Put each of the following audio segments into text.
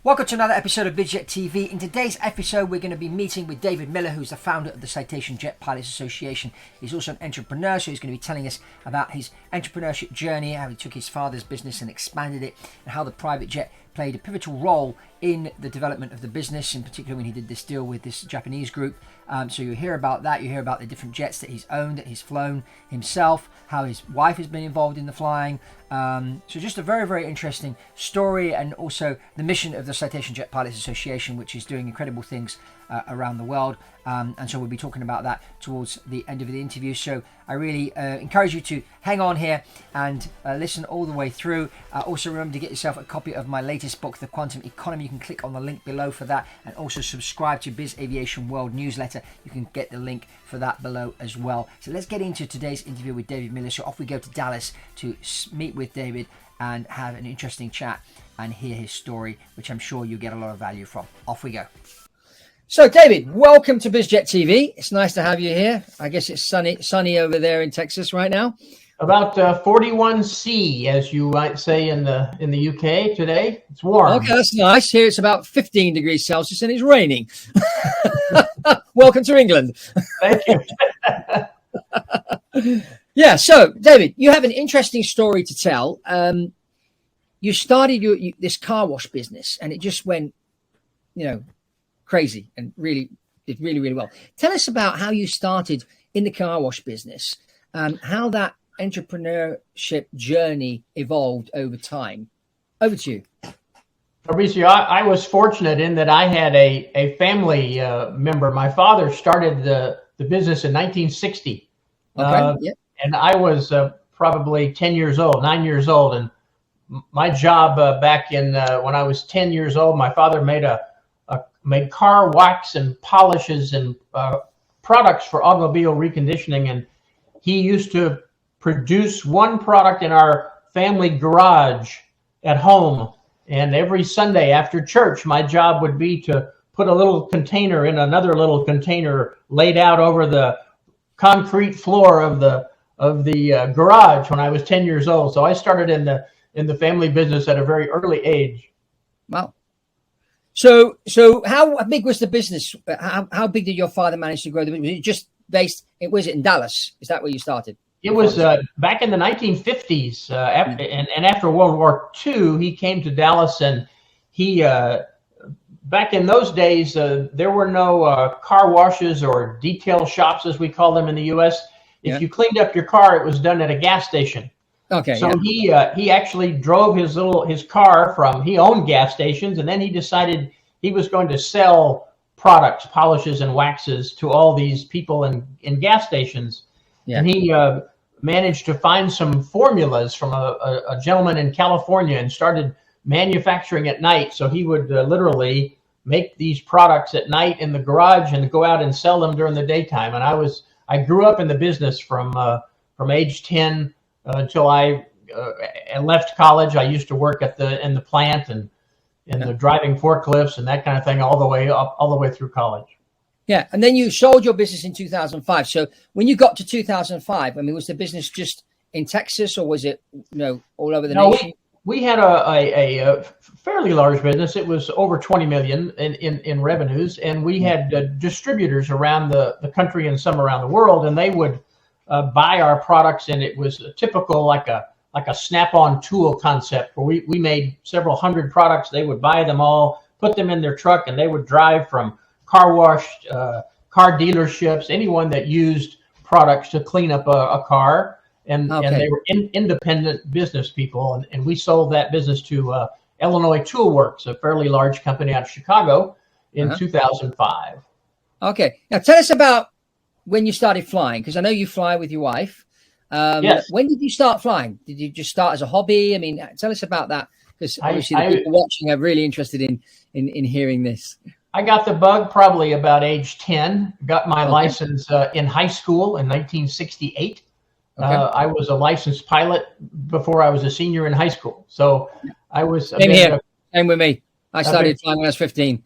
Welcome to another episode of BizJet TV. In today's episode, we're going to be meeting with David Miller, who's the founder of the Citation Jet Pilot Association. He's also an entrepreneur, so he's going to be telling us about his entrepreneurship journey, how he took his father's business and expanded it, and how the private jet played a pivotal role in the development of the business, in particular when he did this deal with this Japanese group. So you hear about that, you hear about the different jets that he's owned, that he's flown himself, how his wife has been involved in the flying. So just a very, very interesting story, and also the mission of the Citation Jet Pilots Association, which is doing incredible things around the world. And so we'll be talking about that towards the end of the interview. So I really encourage you to hang on here and listen all the way through. Also remember to get yourself a copy of my latest book, The Quantum Economy. You can click on the link below for that, and also subscribe to Biz Aviation World newsletter. You can get the link for that below as well. So let's get into today's interview with David Miller. So off we go to Dallas to meet with David and have an interesting chat and hear his story, which I'm sure you'll get a lot of value from. Off we go. So David, welcome to BizJet TV. It's nice to have you here. I guess it's sunny over there in Texas right now. About 41°C, as you might say in the UK today. It's warm. Okay, that's nice. Here it's about 15 degrees Celsius and it's raining. Welcome to England. Thank you. Yeah, so David, you have an interesting story to tell. You started this car wash business, and it just went, crazy, and did really well. Tell us about how you started in the car wash business, how that entrepreneurship journey evolved over time. Over to you. Fabrizio, I was fortunate in that I had a family member. My father started the business in 1960. Okay. Yeah. And I was probably 9 years old. And my job back in when I was 10 years old, my father made car wax and polishes and products for automobile reconditioning. And he used to produce one product in our family garage at home. And every Sunday after church, my job would be to put a little container in another little container laid out over the concrete floor of the garage when I was 10 years old. So I started in the family business at a very early age. Wow. So how big was the business? How big did your father manage to grow the business? Was it just was it in Dallas? Is that where you started? It was back in the 1950s, and after World War II, he came to Dallas, and he back in those days there were no car washes or detail shops, as we call them in the U.S. If you cleaned up your car, it was done at a gas station. Okay. So he actually drove his car he owned gas stations, and then he decided he was going to sell products, polishes and waxes to all these people in gas stations. Yeah. And he managed to find some formulas from a gentleman in California and started manufacturing at night. So he would literally make these products at night in the garage and go out and sell them during the daytime. And I grew up in the business from age 10 until I left college. I used to work in the plant and the driving forklifts and that kind of thing all the way through college. Yeah, and then you sold your business in 2005. So when you got to 2005, was the business just in Texas, or was it all over the nation? We had a fairly large business. It was over 20 million in revenues, and we had distributors around the country and some around the world, and they would buy our products, and it was a typical like a snap-on tool concept where we made several hundred products. They would buy them all, put them in their truck, and they would drive from car wash, car dealerships, anyone that used products to clean up a car. And they were independent business people. And we sold that business to Illinois Tool Works, a fairly large company out of Chicago, in 2005. Okay. Now tell us about when you started flying, because I know you fly with your wife. Yes. When did you start flying? Did you just start as a hobby? Tell us about that, because obviously the people watching are really interested in hearing this. I got the bug probably about age 10. Got my license in high school in 1968. Okay. I was a licensed pilot before I was a senior in high school. So I was Same with me. I started flying when I was 15.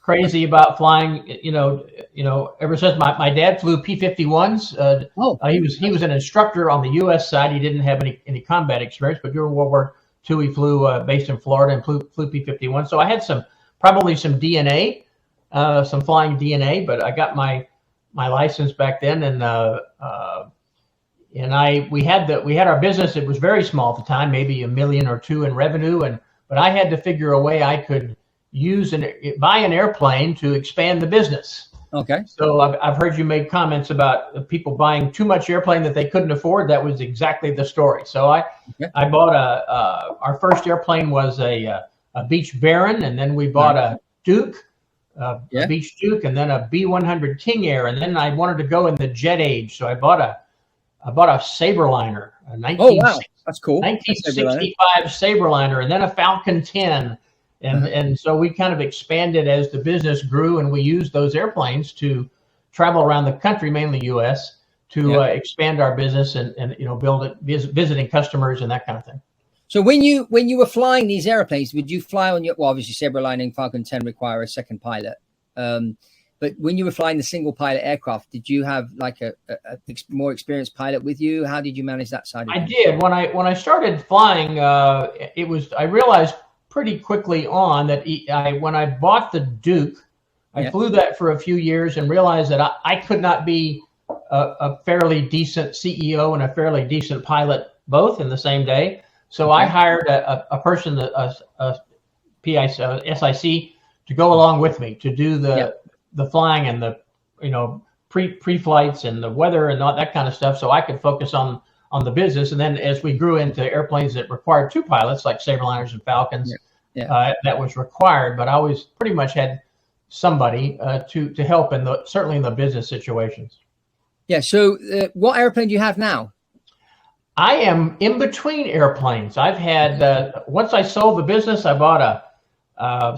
Crazy about flying, ever since my dad flew P-51s. He was an instructor on the U.S. side. He didn't have any combat experience, but during World War II, he flew based in Florida and flew P-51. So I had some probably some DNA, some flying DNA, but I got my license back then, and we had our business. It was very small at the time, maybe $1 million or $2 million in revenue, but I had to figure a way I could buy an airplane to expand the business. Okay. So I've heard you make comments about people buying too much airplane that they couldn't afford. That was exactly the story. So I bought our first airplane was a Beech Baron, and then we bought a Duke, a Beech Duke, and then a B-100 King Air, and then I wanted to go in the jet age, so I bought a Sabreliner, a 1965 Sabreliner, and then a Falcon 10. And so we kind of expanded as the business grew, and we used those airplanes to travel around the country, mainly U.S., to expand our business and build it, visiting customers and that kind of thing. So when you were flying these airplanes, would you fly on obviously Sabreliner and Falcon 10 require a second pilot, but when you were flying the single pilot aircraft, did you have like a more experienced pilot with you? How did you manage that side of it? I did. When I started flying, I realized pretty quickly on that when I bought the Duke, I flew that for a few years and realized that I could not be a fairly decent CEO and a fairly decent pilot both in the same day. So I hired a person, a SIC, to go along with me to do the flying and the pre-flights and the weather and all that kind of stuff, so I could focus on the business. And then as we grew into airplanes that required two pilots, like Sabreliners and Falcons, that was required. But I always pretty much had somebody to help certainly in the business situations. Yeah. So what airplane do you have now? I am in between airplanes. I've had once I sold the business, I bought a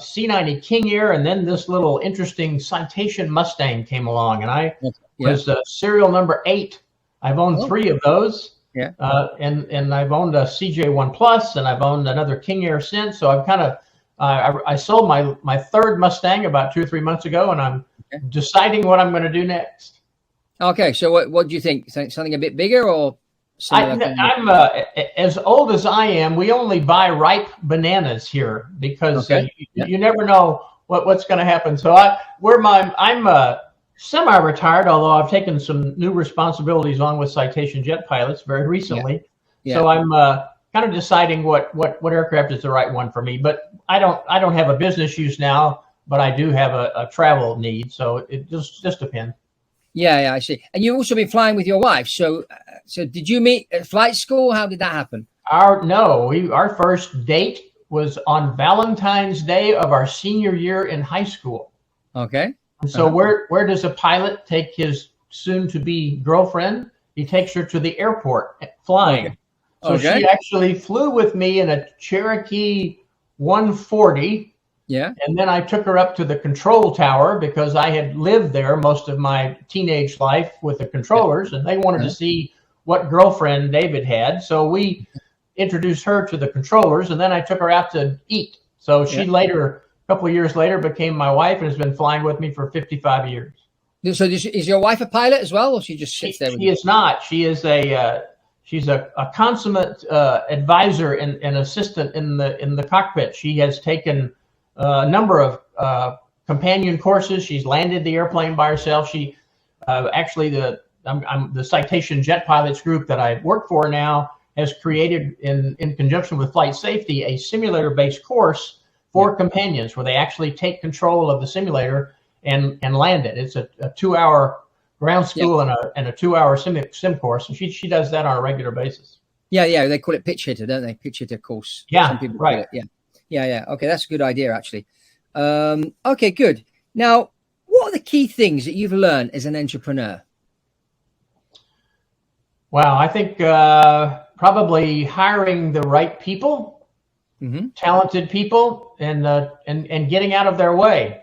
C-90 King Air, and then this little interesting Citation Mustang came along, and I was serial number 8. I've owned 3 of those. Yeah. And I've owned a CJ1 Plus, and I've owned another King Air since. So I've kind of I sold my third Mustang about 2 or 3 months ago, and I'm deciding what I'm going to do next. Okay. So what do you think? Something a bit bigger or? I'm as old as I am. We only buy ripe bananas here because you never know what's going to happen. So I'm semi-retired, although I've taken some new responsibilities on with Citation Jet Pilots very recently. Yeah. So I'm kind of deciding what aircraft is the right one for me. But I don't have a business use now, but I do have a travel need. So it just depends. Yeah, I see. And you've also been flying with your wife. So did you meet at flight school? How did that happen? Our first date was on Valentine's Day of our senior year in high school. Okay. And so where does a pilot take his soon-to-be girlfriend? He takes her to the airport flying. So she actually flew with me in a Cherokee 140. Yeah. And then I took her up to the control tower because I had lived there most of my teenage life with the controllers, and they wanted to see what girlfriend David had. So we introduced her to the controllers, and then I took her out to eat. So she later, a couple of years later, became my wife and has been flying with me for 55 years. So is your wife a pilot as well, or she just sits there? She is not. She is she's a consummate advisor and assistant in the cockpit. She has taken a number of companion courses. She's landed the airplane by herself. She actually I'm the Citation Jet Pilots group that I work for now has created in conjunction with flight safety a simulator-based course for companions where they actually take control of the simulator and land it. It's a 2-hour ground school and a 2-hour sim course, and she does that on a regular basis. Yeah, they call it pitch hitter, don't they? Pitch hitter course. Yeah, some people call it. Yeah. Okay, that's a good idea, actually. Okay, good. Now, what are the key things that you've learned as an entrepreneur? Well, I think probably hiring the right people, talented people, and getting out of their way.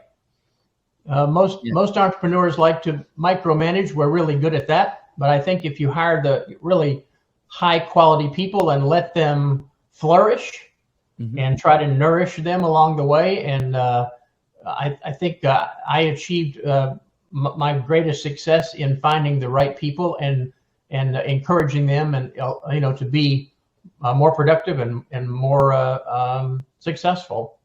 Most entrepreneurs like to micromanage. We're really good at that. But I think if you hire the really high quality people and let them flourish, and try to nourish them along the way. And I think I achieved my greatest success in finding the right people and encouraging them and to be more productive and more successful.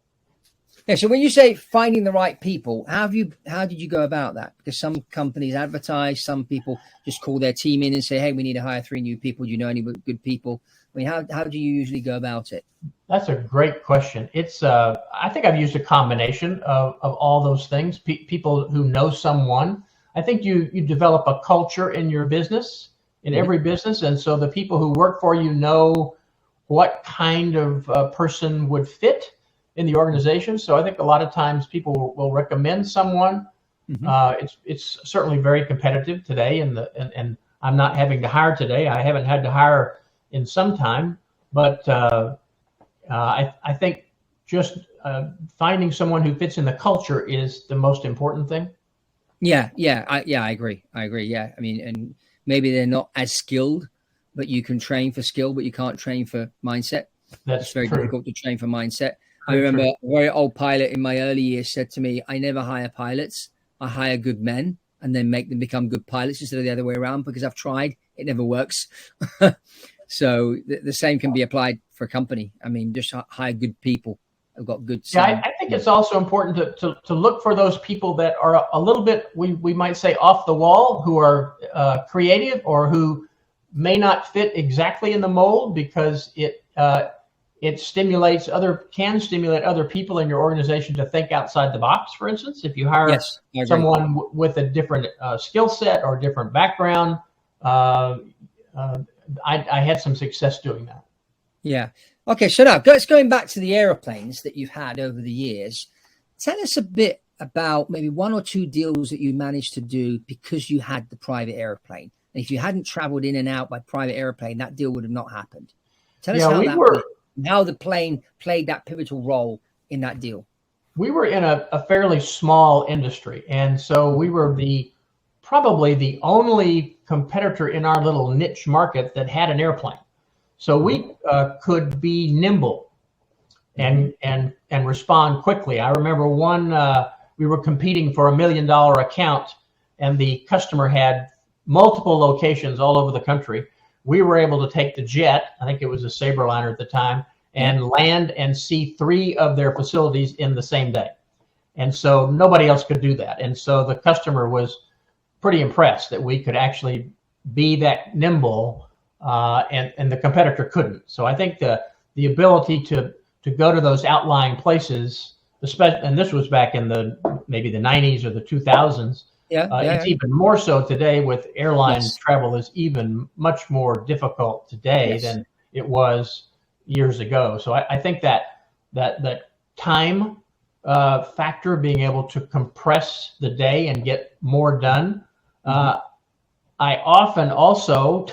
Yeah. So when you say finding the right people, how did you go about that? Because some companies advertise, some people just call their team in and say, "Hey, we need to hire 3 new people. Do you know any good people?" I mean, how do you usually go about it? That's a great question. It's I think I've used a combination of all those things. People who know someone. I think you develop a culture in your business, in every business, and so the people who work for you know what kind of person would fit in the organization. So I think a lot of times people will recommend someone. It's certainly very competitive today, and I'm not having to hire today. I haven't had to hire in some time, but I think just finding someone who fits in the culture is the most important thing. Yeah, I agree. Yeah, I mean, and maybe they're not as skilled, but you can train for skill, but you can't train for mindset. That's It's very true. difficult to train for mindset. I Very remember true. a very old pilot in my early years said to me, "I never hire pilots. I hire good men and then make them become good pilots instead of the other way around, because I've tried, it never works." So the same can be applied for a company. I mean, just hire good people who've got good. Yeah, I think it's also important to look for those people that are a little bit, we might say, off the wall, who are creative or who may not fit exactly in the mold, because it can stimulate other people in your organization to think outside the box. For instance, if you hire someone with a different skill set or different background, I had some success doing that. Yeah. Okay. So now let's going back to the airplanes that you've had over the years. Tell us a bit about maybe 1 or 2 deals that you managed to do because you had the private airplane. And if you hadn't traveled in and out by private airplane, that deal would have not happened. Tell us how the plane played that pivotal role in that deal. We were in a fairly small industry, and so we were probably the only competitor in our little niche market that had an airplane. So we could be nimble and respond quickly. I remember we were competing for $1 million account, and the customer had multiple locations all over the country. We were able to take the jet, I think it was a Sabreliner at the time, and land and see 3 of their facilities in the same day. And so nobody else could do that. And so the customer was pretty impressed that we could actually be that nimble, and the competitor couldn't. So I think the ability to go to those outlying places, especially, and this was back in maybe the 90s or the 2000s. It's even more so today with airline travel is even much more difficult today than it was years ago. So I think that time factor, being able to compress the day and get more done. I often also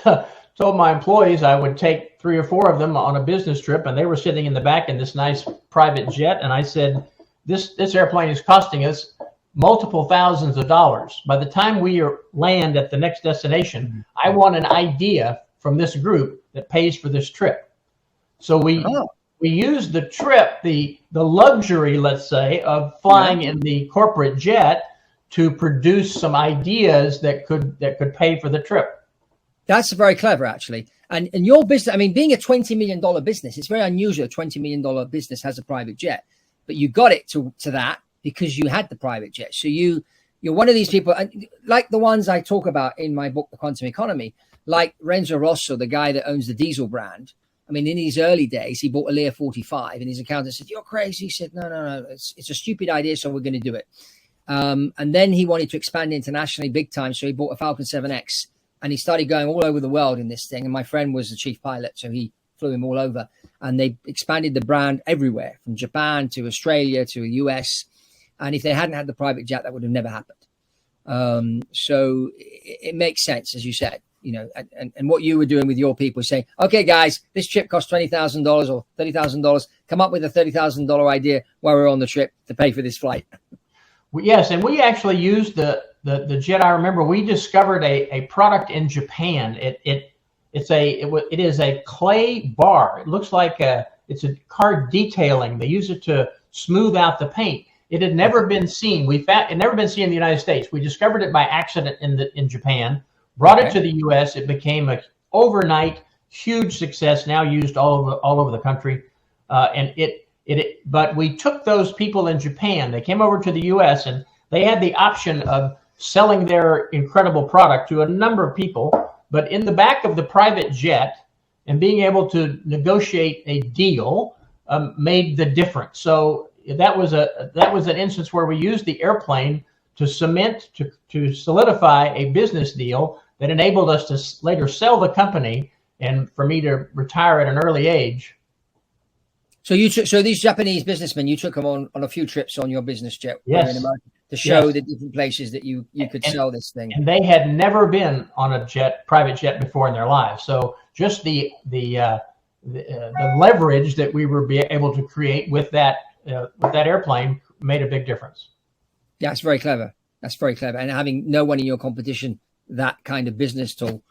told my employees I would take 3 or 4 of them on a business trip, and they were sitting in the back in this nice private jet. And I said, this airplane is costing us multiple thousands of dollars. By the time we land at the next destination, I want an idea from this group that pays for this trip. So we use the trip, the luxury, let's say, of flying in the corporate jet to produce some ideas that could pay for the trip. That's very clever, actually. And your business, I mean, being a $20 million business, it's very unusual. A $20 million business has a private jet, but you got it to that because you had the private jet. So you're one of these people, like the ones I talk about in my book, The Quantum Economy, like Renzo Rosso, the guy that owns the diesel brand. I mean, in his early days, he bought a Lear 45, and his accountant said, "You're crazy." He said, no, it's a stupid idea, so we're going to do it. And then he wanted to expand internationally big time, so he bought a Falcon 7X, and he started going all over the world in this thing. And my friend was the chief pilot, so he flew him all over. And they expanded the brand everywhere, from Japan to Australia to the US. And if they hadn't had the private jet, that would have never happened. So it makes sense, as you said, and what you were doing with your people, saying, "Okay, guys, this trip costs $20,000 or $30,000. Come up with a $30,000 idea while we're on the trip to pay for this flight." Yes, and we actually used the jet. I remember we discovered a product in Japan. It is a clay bar. It looks like it's a car detailing. They use it to smooth out the paint. It had never been seen. It had never been seen in the United States. We discovered it by accident in Japan. Brought it to the U.S. It became an overnight huge success. Now used all over the country, and But we took those people in Japan. They came over to the U.S. and they had the option of selling their incredible product to a number of people. But in the back of the private jet and being able to negotiate a deal made the difference. So that was an instance where we used the airplane to solidify a business deal that enabled us to later sell the company and for me to retire at an early age. So these Japanese businessmen, you took them on a few trips on your business jet, yes, to show the different places that you could sell this thing. And they had never been on a private jet before in their lives. So just the leverage that we were able to create with that airplane made a big difference. Yeah, that's very clever. That's very clever. And having no one in your competition that kind of business tool,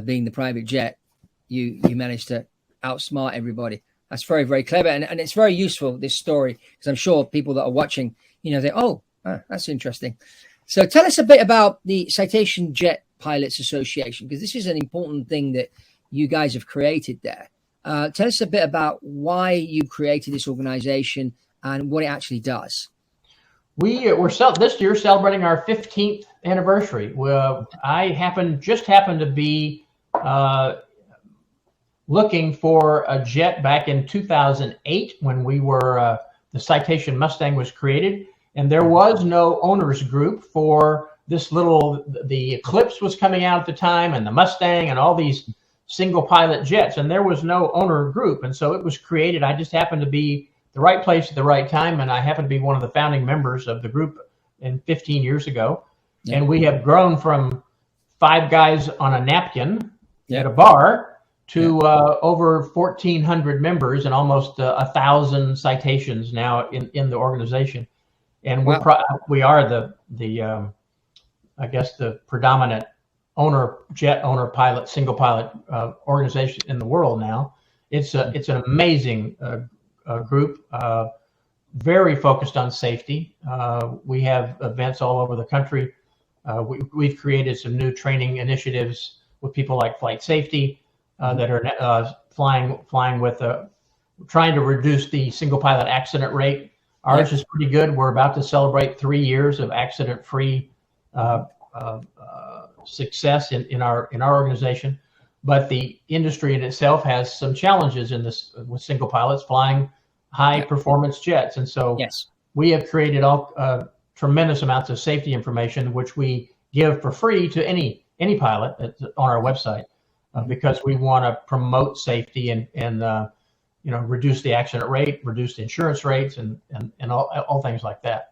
being the private jet, you managed to outsmart everybody. That's very, very clever. And it's very useful, this story, because I'm sure people that are watching, that's interesting. So tell us a bit about the Citation Jet Pilots Association, because this is an important thing that you guys have created there. Tell us a bit about why you created this organization and what it actually does. We're this year celebrating our 15th anniversary. I happened to be looking for a jet back in 2008 when the Citation Mustang was created, and there was no owners group for this the Eclipse was coming out at the time, and the Mustang, and all these single pilot jets, and there was no owner group, and so it was created. I just happened to be the right place at the right time, and I happened to be one of the founding members of the group 15 years ago. Yeah. And we have grown from 5 guys on a napkin at a bar to over 1,400 members and almost 1,000 citations now in the organization. And we are the I guess the predominant jet owner pilot, single pilot organization in the world now. It's an amazing group, very focused on safety. We have events all over the country. We've created some new training initiatives with people like flight safety that are flying with trying to reduce the single pilot accident rate. Ours is pretty good. We're about to celebrate 3 years of accident-free success in our organization. But the industry in itself has some challenges with single pilots flying high performance jets. And so we have created tremendous amounts of safety information, which we give for free to any pilot on our website, because we want to promote safety and reduce the accident rate, reduce the insurance rates, and all things like that.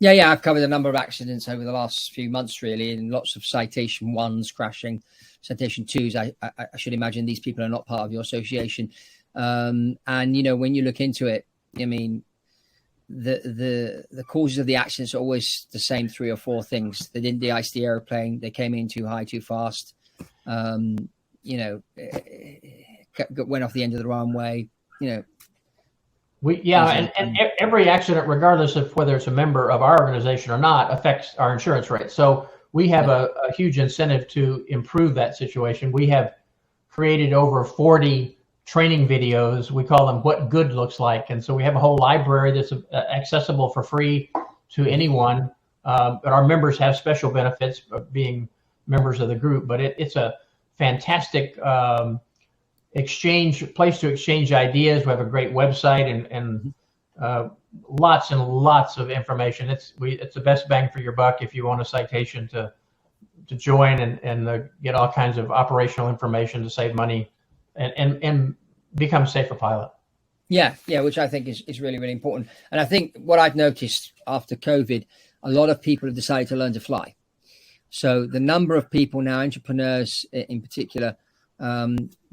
Yeah, I've covered a number of accidents over the last few months, really, and lots of Citation 1s crashing, Citation 2s. I should imagine these people are not part of your association. And, when you look into it, I mean, the causes of the accidents are always the same 3 or 4 things. They didn't de-ice the airplane. They came in too high, too fast. Went off the end of the runway, and every accident, regardless of whether it's a member of our organization or not, affects our insurance rate. So we have a huge incentive to improve that situation. We have created over 40 training videos. We call them What Good Looks Like. And so we have a whole library that's accessible for free to anyone. But our members have special benefits of being members of the group. But it's a fantastic place to exchange ideas. We have a great website and lots and lots of information. It's the best bang for your buck if you want a citation to join and get all kinds of operational information to save money and become a safer pilot. Yeah, which I think is really, really important. And I think what I've noticed after COVID, a lot of people have decided to learn to fly. So the number of people now, entrepreneurs in particular,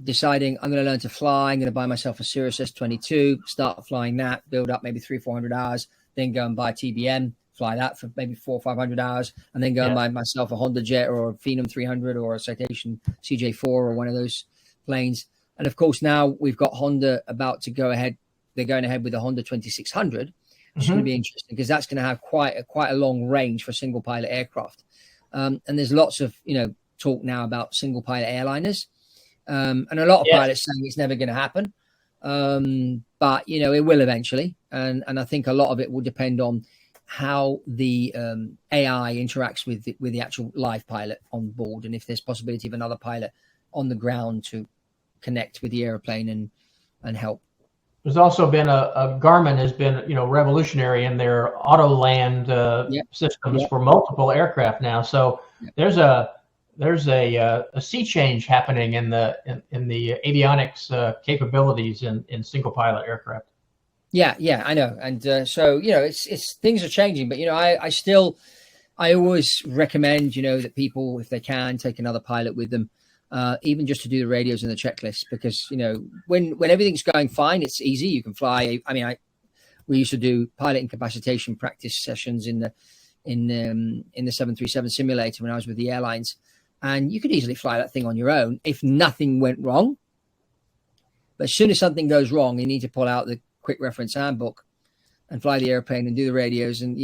deciding I'm going to learn to fly, I'm going to buy myself a Cirrus S22, start flying that, build up maybe 300-400 hours, then go and buy a TBM, fly that for maybe 400 or 500 hours, and then go and buy myself a Honda Jet or a Phenom 300 or a Citation CJ4 or one of those planes. And of course, now we've got Honda about to go ahead. They're going ahead with the Honda 2600, which is going to be interesting because that's going to have quite a long range for single pilot aircraft. And there's lots of talk now about single pilot airliners. And a lot of pilots saying it's never going to happen. but you know, it will eventually. And I think a lot of it will depend on how the AI interacts with the actual live pilot on board, and if there's possibility of another pilot on the ground to connect with the airplane and help. There's also been a Garmin has been, revolutionary in their auto land systems for multiple aircraft now. So there's a sea change happening in the avionics capabilities in single pilot aircraft. Yeah, I know. And so, it's things are changing, but, I always recommend, that people, if they can, take another pilot with them, even just to do the radios and the checklist, because, when everything's going fine, it's easy. You can fly. I mean, we used to do pilot incapacitation practice sessions in the 737 simulator when I was with the airlines, and you could easily fly that thing on your own if nothing went wrong. But as soon as something goes wrong, you need to pull out the quick reference handbook and fly the airplane and do the radios, and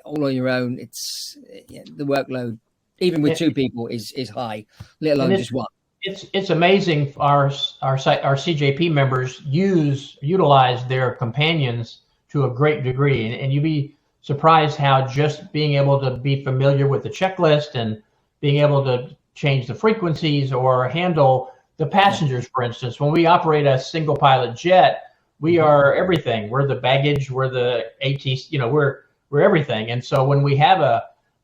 all on your own. It's the workload, even with two people, is high, let alone just one. It's amazing. Our CJP members utilize their companions to a great degree, and you'd be surprised how just being able to be familiar with the checklist and being able to change the frequencies or handle the passengers, for instance. When we operate a single pilot jet, we are everything. We're the baggage. We're the ATC. We're everything. And so when we have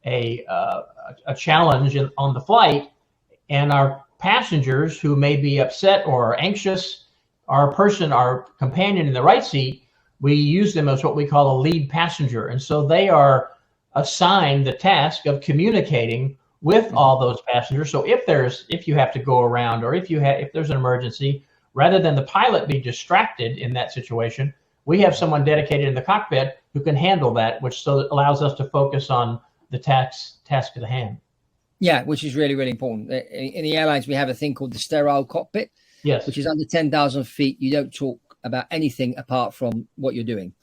a challenge on the flight, and our passengers who may be upset or anxious, our companion in the right seat, we use them as what we call a lead passenger. And so they are assigned the task of communicating with all those passengers. So if you have to go around, or if there's an emergency, rather than the pilot be distracted in that situation, we have someone dedicated in the cockpit who can handle that, which allows us to focus on the task at hand. Yeah, which is really, really important. In the airlines, we have a thing called the sterile cockpit, which is under 10,000 feet. You don't talk about anything apart from what you're doing.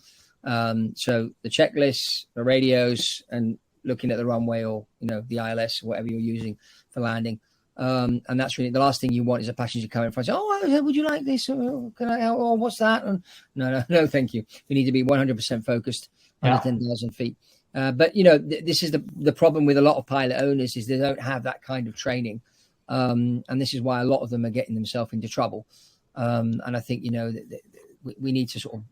So the checklists, the radios, and looking at the runway, or the ILS, or whatever you're using for landing. And that's really the last thing you want, is a passenger coming in front and say, "Oh, would you like this? Or can I help? Or what's that?" And no, thank you. We need to be 100% focused under 10,000 feet. But this is the problem with a lot of pilot owners, is they don't have that kind of training, and this is why a lot of them are getting themselves into trouble. And I think we need to sort of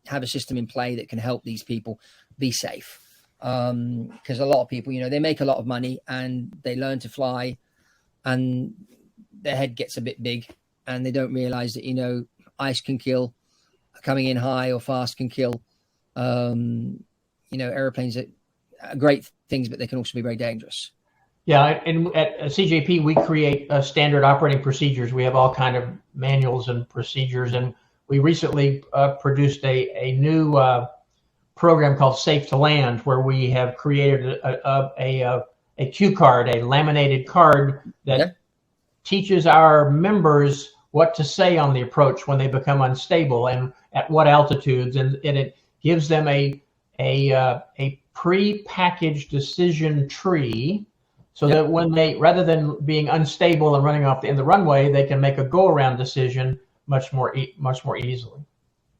have a system in play that can help these people be safe, because a lot of people, they make a lot of money and they learn to fly, and their head gets a bit big, and they don't realize that ice can kill, coming in high or fast can kill. Airplanes are great things, but they can also be very dangerous. Yeah, and at CJP, we create standard operating procedures. We have all kind of manuals and procedures, and we recently produced a new program called Safe to Land, where we have created a cue card, a laminated card that teaches our members what to say on the approach when they become unstable and at what altitudes, and it gives them a pre-packaged decision tree, so that when they, rather than being unstable and running off in the runway, they can make a go-around decision much more easily.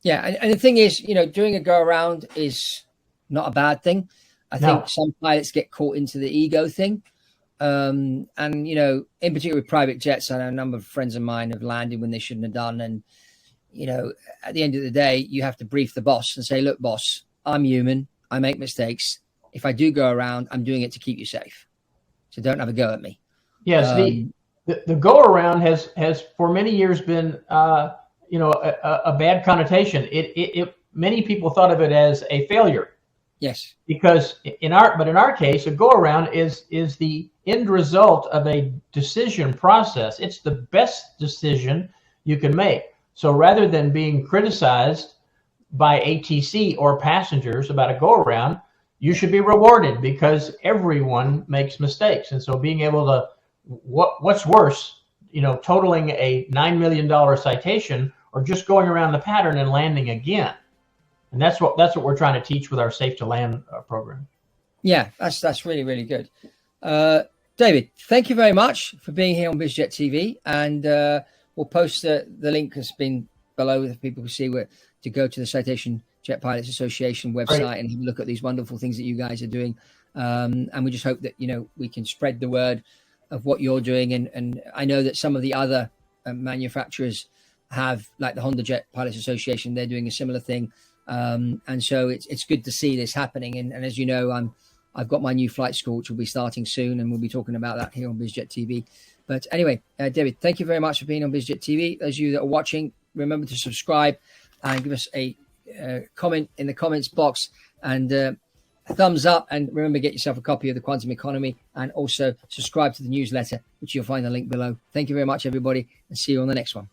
Yeah, and the thing is, doing a go-around is not a bad thing. I think some pilots get caught into the ego thing. And, in particular with private jets, I know a number of friends of mine have landed when they shouldn't have done. And, at the end of the day, you have to brief the boss and say, "Look, boss, I'm human. I make mistakes. If I do go around, I'm doing it to keep you safe. So don't have a go at me." Yes, the go around has for many years been a bad connotation. Many people thought of it as a failure. Yes. Because in our case, a go around is the end result of a decision process. It's the best decision you can make. So rather than being criticized by ATC or passengers about a go around, you should be rewarded, because everyone makes mistakes. And so being able to, what's worse, totaling a $9 million citation, or just going around the pattern and landing again. And that's what we're trying to teach with our Safe to Land program. Yeah, that's really, really good. David, thank you very much for being here on BizJet TV, and we'll post the link has been below if people can see where to go to the Citation Jet Pilots Association website and have a look at these wonderful things that you guys are doing. And we just hope that, we can spread the word of what you're doing. And I know that some of the other manufacturers have, like the Honda Jet Pilots Association, they're doing a similar thing. And so it's good to see this happening. And as you know, I've got my new flight school, which will be starting soon, and we'll be talking about that here on BizJet TV. But anyway, David, thank you very much for being on BizJet TV. Those of you that are watching, remember to subscribe and give us a comment in the comments box, and a thumbs up. And remember, get yourself a copy of The Quantum Economy, and also subscribe to the newsletter, which you'll find the link below. Thank you very much, everybody, and see you on the next one.